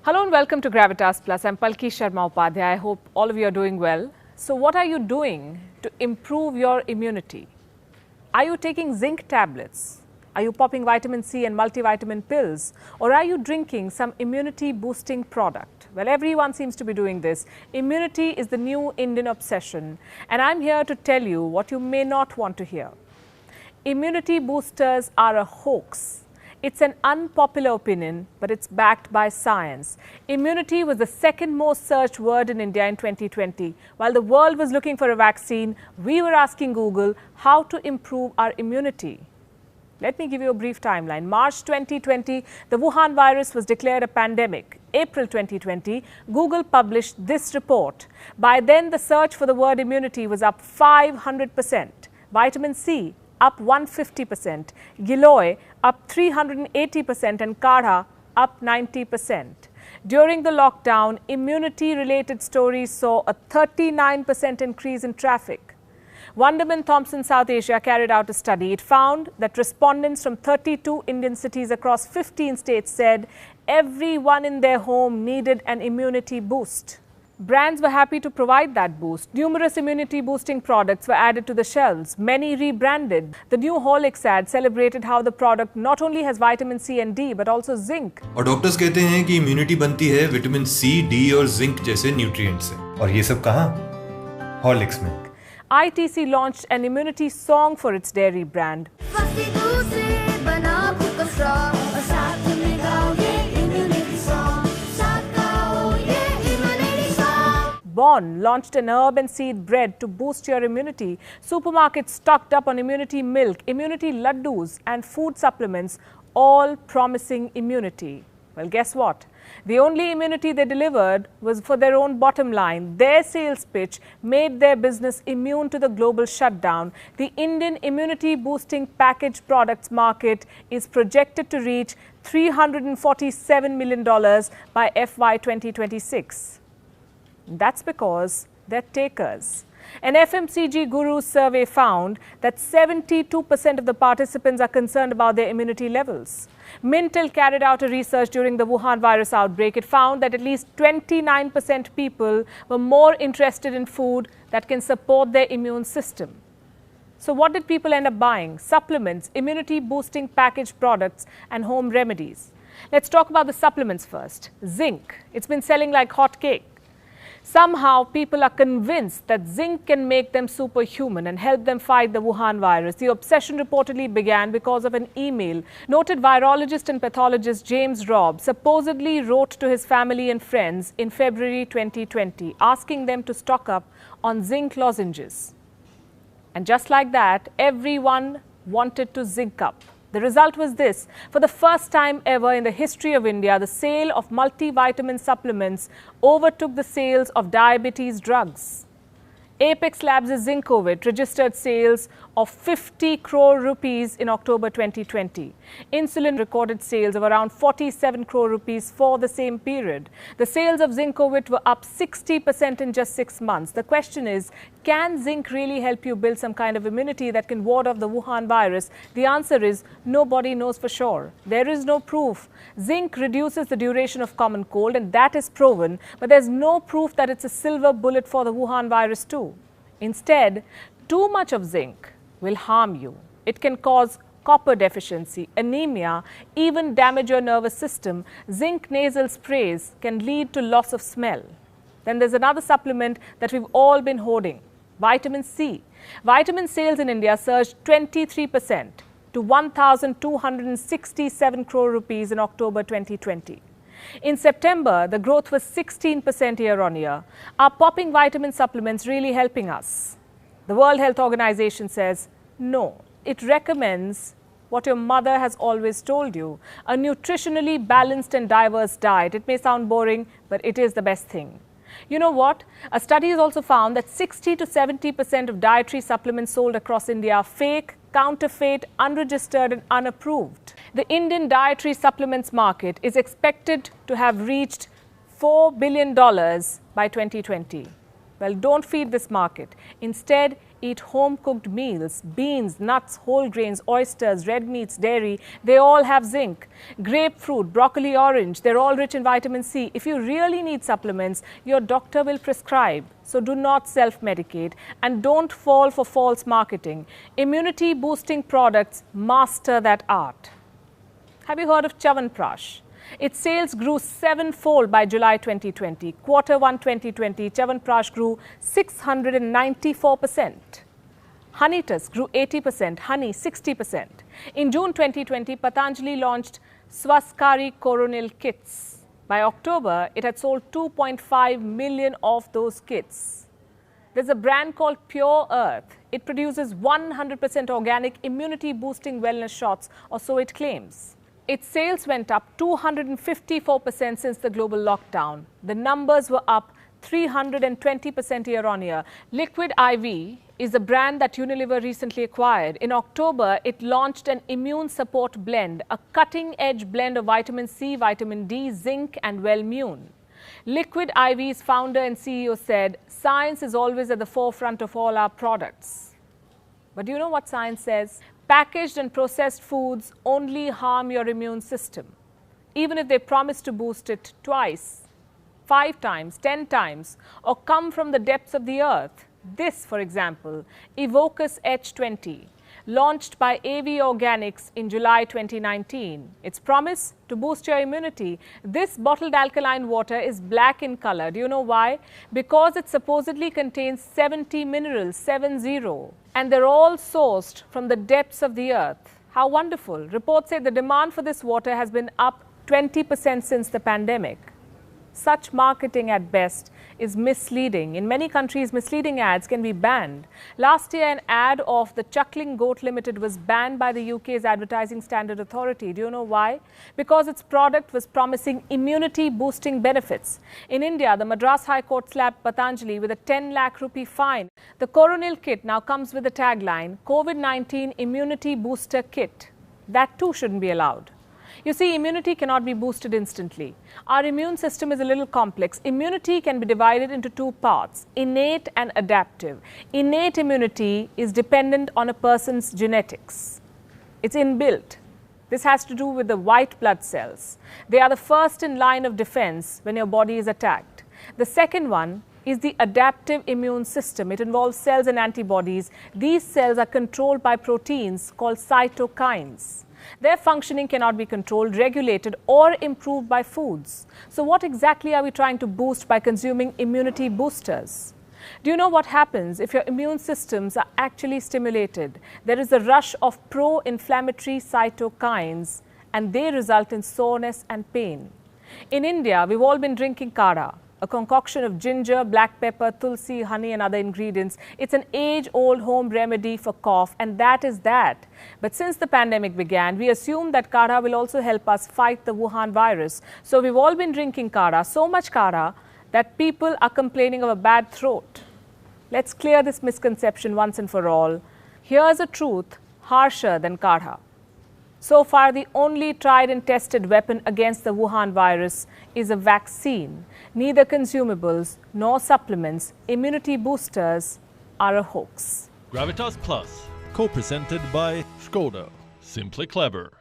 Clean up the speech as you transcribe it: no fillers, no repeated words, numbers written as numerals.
Hello and welcome to Gravitas Plus. I'm Palki Sharma Upadhyay. I hope all of you are doing well. So what are you doing to improve your immunity? Are you taking zinc tablets? Are you popping vitamin C and multivitamin pills? Or are you drinking some immunity boosting product? Well, everyone seems to be doing this. Immunity is the new Indian obsession. And I'm here to tell you what you may not want to hear. Immunity boosters are a hoax. It's an unpopular opinion, but it's backed by science. Immunity was the second most searched word in India in 2020. While the world was looking for a vaccine, we were asking Google how to improve our immunity. Let me give you a brief timeline. March 2020, the Wuhan virus was declared a pandemic. April 2020, Google published this report. By then, the search for the word immunity was up 500%. Vitamin C up 150%, Giloy up 380% and Kadha up 90%. During the lockdown, immunity-related stories saw a 39% increase in traffic. Wunderman Thompson South Asia carried out a study. It found that respondents from 32 Indian cities across 15 states said everyone in their home needed an immunity boost. Brands were happy to provide that boost. Numerous immunity-boosting products were added to the shelves, many rebranded. The new Horlicks ad celebrated how the product not only has vitamin C and D, but also zinc. और doctors कहते हैं कि immunity बनती है vitamin C, D और zinc जैसे nutrient से। और ये सब कहाँ? हॉर्लिक्स में। ITC launched an immunity song for its dairy brand. Bon launched an herb and seed bread to boost your immunity. Supermarkets stocked up on immunity milk, immunity laddus and food supplements, all promising immunity. Well, guess what? The only immunity they delivered was for their own bottom line. Their sales pitch made their business immune to the global shutdown. The Indian immunity boosting packaged products market is projected to reach $347 million by FY 2026. That's because they're takers. An FMCG guru survey found that 72% of the participants are concerned about their immunity levels. Mintel carried out a research during the Wuhan virus outbreak. It found that at least 29% people were more interested in food that can support their immune system. So what did people end up buying? Supplements, immunity boosting packaged products and home remedies. Let's talk about the supplements first. Zinc. It's been selling like hotcake. Somehow, people are convinced that zinc can make them superhuman and help them fight the Wuhan virus. The obsession reportedly began because of an email. Noted virologist and pathologist James Robb supposedly wrote to his family and friends in February 2020, asking them to stock up on zinc lozenges. And just like that, everyone wanted to zinc up. The result was this. For the first time ever in the history of India, the sale of multivitamin supplements overtook the sales of diabetes drugs. Apex Labs' Zincovit registered sales of 50 crore rupees in October 2020. Insulin recorded sales of around 47 crore rupees for the same period. The sales of Zincovit were up 60% in just 6 months. The question is, can zinc really help you build some kind of immunity that can ward off the Wuhan virus? The answer is nobody knows for sure. There is no proof. Zinc reduces the duration of common cold, and that is proven, but there's no proof that it's a silver bullet for the Wuhan virus too. Instead, too much of zinc will harm you. It can cause copper deficiency, anemia, even damage your nervous system. Zinc nasal sprays can lead to loss of smell. Then there's another supplement that we've all been hoarding, vitamin C. Vitamin sales in India surged 23% to 1,267 crore rupees in October 2020. In September, the growth was 16% year-on-year. Are popping vitamin supplements really helping us? The World Health Organization says no. It recommends what your mother has always told you, a nutritionally balanced and diverse diet. It may sound boring, but it is the best thing. You know what? A study has also found that 60 to 70% of dietary supplements sold across India are fake, counterfeit, unregistered and unapproved. The Indian dietary supplements market is expected to have reached $4 billion by 2020. Well, don't feed this market. Instead, eat home-cooked meals. Beans, nuts, whole grains, oysters, red meats, dairy, they all have zinc. Grapefruit, broccoli, orange, they're all rich in vitamin C. If you really need supplements, your doctor will prescribe. So do not self-medicate and don't fall for false marketing. Immunity-boosting products master that art. Have you heard of Chyawanprash? Its sales grew 7-fold by July 2020. Quarter 1 2020, Chyawanprash grew 694%. Honey Tusk grew 80%, honey 60%. In June 2020, Patanjali launched Swaskari Coronil kits. By October, it had sold 2.5 million of those kits. There's a brand called Pure Earth. It produces 100% organic immunity-boosting wellness shots, or so it claims. Its sales went up 254% since the global lockdown. The numbers were up 320% year-on-year. Liquid IV is a brand that Unilever recently acquired. In October, it launched an immune support blend, a cutting-edge blend of vitamin C, vitamin D, zinc and Wellmune. Liquid IV's founder and CEO said, "Science is always at the forefront of all our products." But do you know what science says? Packaged and processed foods only harm your immune system, even if they promise to boost it twice, 5 times, 10 times, or come from the depths of the earth. This, for example, Evocus H20, launched by AV Organics in July 2019. Its promise to boost your immunity. This bottled alkaline water is black in color. Do you know why? Because it supposedly contains 70 minerals, 70. And they're all sourced from the depths of the earth. How wonderful. Reports say the demand for this water has been up 20% since the pandemic. Such marketing at best is misleading. In many countries, misleading ads can be banned. Last year, an ad of the Chuckling Goat Limited was banned by the UK's Advertising Standard Authority. Do you know why? Because its product was promising immunity-boosting benefits. In India, the Madras High Court slapped Patanjali with a 10 lakh rupee fine. The Coronil kit now comes with the tagline, COVID-19 Immunity Booster Kit. That too shouldn't be allowed. You see, immunity cannot be boosted instantly. Our immune system is a little complex. Immunity can be divided into 2 parts, innate and adaptive. Innate immunity is dependent on a person's genetics. It's inbuilt. This has to do with the white blood cells. They are the first in line of defense when your body is attacked. The second one is the adaptive immune system. It involves cells and antibodies. These cells are controlled by proteins called cytokines. Their functioning cannot be controlled, regulated or improved by foods. So what exactly are we trying to boost by consuming immunity boosters? Do you know what happens if your immune systems are actually stimulated? There is a rush of pro-inflammatory cytokines and they result in soreness and pain. In India, we've all been drinking kadha, a concoction of ginger, black pepper, tulsi, honey and other ingredients. It's an age-old home remedy for cough, and that is that. But since the pandemic began, we assumed that kadha will also help us fight the Wuhan virus. So we've all been drinking kadha, so much kadha that people are complaining of a bad throat. Let's clear this misconception once and for all. Here's a truth harsher than kadha. So far, the only tried and tested weapon against the Wuhan virus is a vaccine. Neither consumables nor supplements, immunity boosters, are a hoax. Gravitas Plus, co-presented by Skoda. Simply clever.